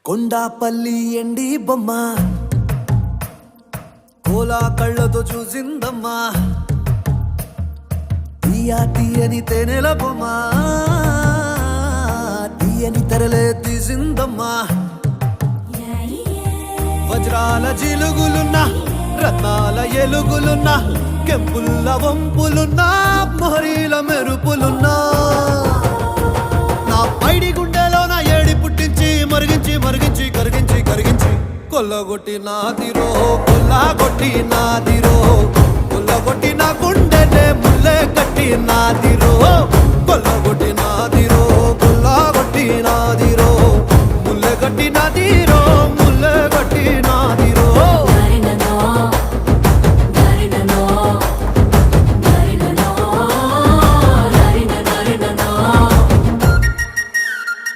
కొండాపల్లి ఎండి బొమ్మ కోలా కళ్ళతో చూసిందమ్మా తీయని తేనెల బొమ్మ తీయని తెరలే తీసిందమ్మా వజ్రాల జిలుగులున్నా రత్నాల ఎలుగులున్నా కెంపుల్ల వంపులున్నా మొహరీల మెరుపులున్నా నా పైడి గుండెలో నా ఏడి పుట్టించి మరిగించి మరిగించి కరిగించి కరిగించి కొల్లగొట్టి నాదిరో కొల్లగొట్టి నాదిరో కొల్లగొట్టి నా గుండెనే ముల్లే కట్టి నాదిరో కొల్లగొట్టి నాదిరో కొల్లగొట్టి నాది